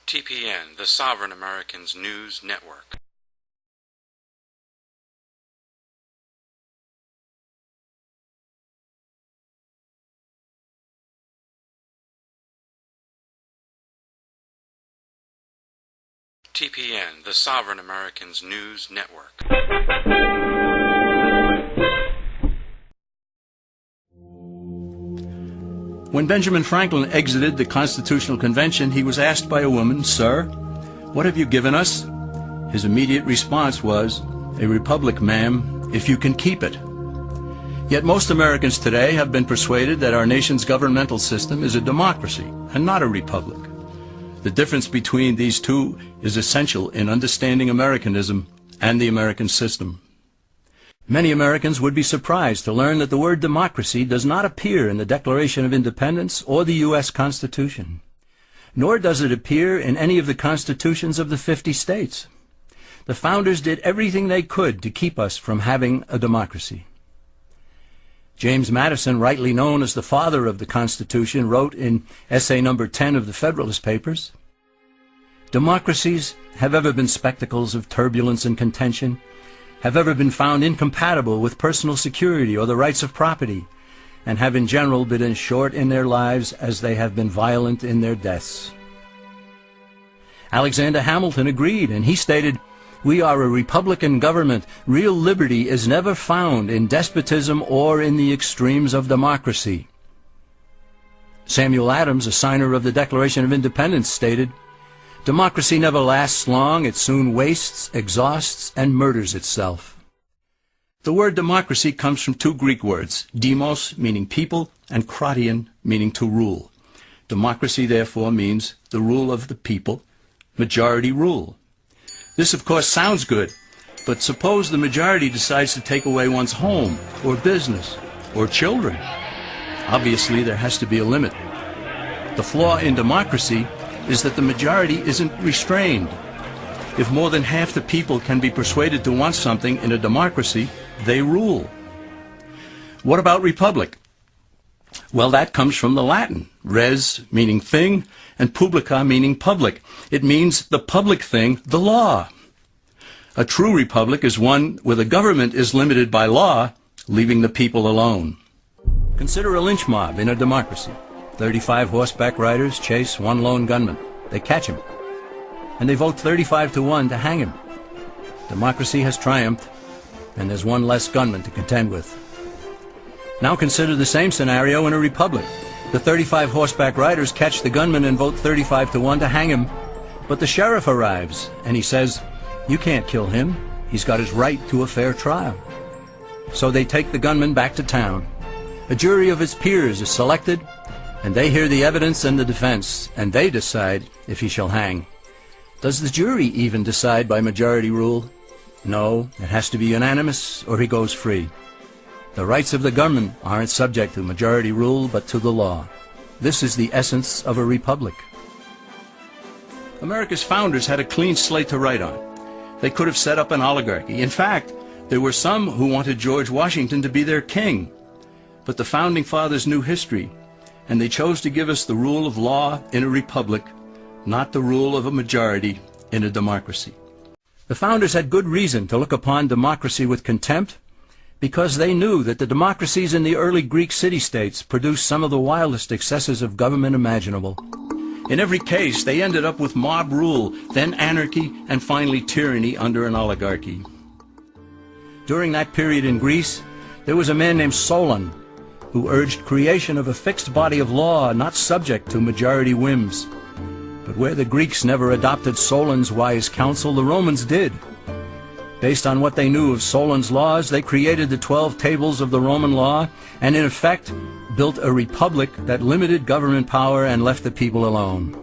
TPN, the Sovereign Americans News Network. TPN, the Sovereign Americans News Network. When Benjamin Franklin exited the Constitutional Convention, he was asked by a woman, "Sir, what have you given us?" His immediate response was, "A republic, ma'am, if you can keep it." Yet most Americans today have been persuaded that our nation's governmental system is a democracy and not a republic. The difference between these two is essential in understanding Americanism and the American system. Many Americans would be surprised to learn that the word democracy does not appear in the Declaration of Independence or the U.S. Constitution, nor does it appear in any of the constitutions of the 50 states. The founders did everything they could to keep us from having a democracy. James Madison, rightly known as the father of the Constitution, wrote in essay number 10 of the Federalist Papers, "Democracies have ever been spectacles of turbulence and contention, have ever been found incompatible with personal security or the rights of property, and have in general been as short in their lives as they have been violent in their deaths." Alexander Hamilton agreed, and he stated, "We are a republican government. Real liberty is never found in despotism or in the extremes of democracy." Samuel Adams, a signer of the Declaration of Independence, stated, "Democracy never lasts long. It soon wastes, exhausts, and murders itself." The word democracy comes from two Greek words, demos, meaning people, and kratein, meaning to rule. Democracy, therefore, means the rule of the people, majority rule. This, of course, sounds good, but suppose the majority decides to take away one's home, or business, or children. Obviously, there has to be a limit. The flaw in democracy is that the majority isn't restrained. If more than half the people can be persuaded to want something in a democracy, they rule. What about republic? Well, that comes from the Latin, res meaning thing, and publica meaning public. It means the public thing, the law. A true republic is one where the government is limited by law, leaving the people alone. Consider a lynch mob in a democracy. 35 horseback riders chase one lone gunman. They catch him, and they vote 35-1 to hang him. Democracy has triumphed, and there's one less gunman to contend with. Now consider the same scenario in a republic. The 35 horseback riders catch the gunman and vote 35-1 to hang him, but the sheriff arrives, and he says, "You can't kill him. He's got his right to a fair trial." So they take the gunman back to town. A jury of his peers is selected, and they hear the evidence and the defense, and they decide if he shall hang. Does the jury even decide by majority rule? No, it has to be unanimous, or he goes free. The rights of the gunman aren't subject to majority rule, but to the law. This is the essence of a republic. America's founders had a clean slate to write on. They could have set up an oligarchy. In fact, there were some who wanted George Washington to be their king. But the founding fathers knew history, and they chose to give us the rule of law in a republic, not the rule of a majority in a democracy. The founders had good reason to look upon democracy with contempt, because they knew that the democracies in the early Greek city-states produced some of the wildest excesses of government imaginable. In every case, they ended up with mob rule, then anarchy, and finally tyranny under an oligarchy. During that period in Greece, there was a man named Solon, who urged creation of a fixed body of law not subject to majority whims. But where the Greeks never adopted Solon's wise counsel, the Romans did. Based on what they knew of Solon's laws, they created the 12 tables of the Roman law, and in effect built a republic that limited government power and left the people alone.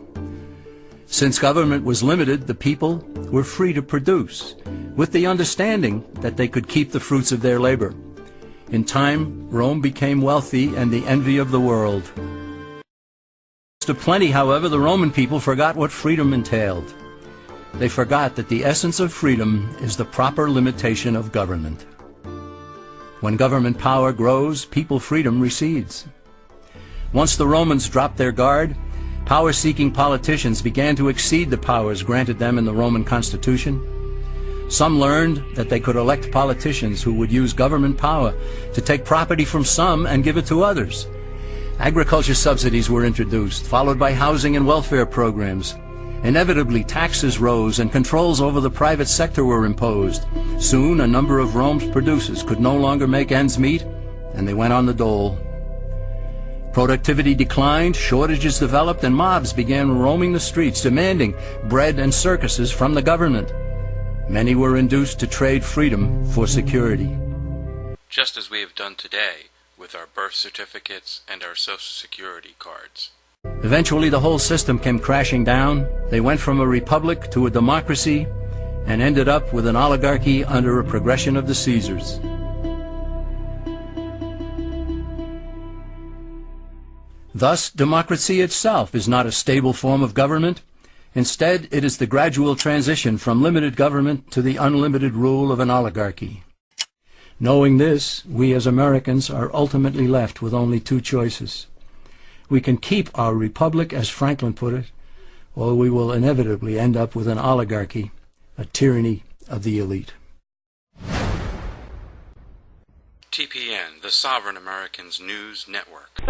Since government was limited, the people were free to produce, with the understanding that they could keep the fruits of their labor. In time, Rome became wealthy and the envy of the world. To plenty, however, the Roman people forgot what freedom entailed. They forgot that the essence of freedom is the proper limitation of government. When government power grows, people freedom recedes. Once the Romans dropped their guard, Power-seeking politicians began to exceed the powers granted them in the Roman Constitution. Some learned that they could elect politicians who would use government power to take property from some and give it to others. Agriculture subsidies were introduced, followed by housing and welfare programs. Inevitably, taxes rose and controls over the private sector were imposed. Soon, a number of Rome's producers could no longer make ends meet, and they went on the dole. Productivity declined, shortages developed, and mobs began roaming the streets, demanding bread and circuses from the government. Many were induced to trade freedom for security. Just as we have done today with our birth certificates and our Social Security cards. Eventually, the whole system came crashing down. They went from a republic to a democracy and ended up with an oligarchy under a progression of the Caesars. Thus, democracy itself is not a stable form of government. Instead, it is the gradual transition from limited government to the unlimited rule of an oligarchy. Knowing this, we as Americans are ultimately left with only two choices. We can keep our republic, as Franklin put it, or we will inevitably end up with an oligarchy, a tyranny of the elite. TPN, the Sovereign Americans News Network.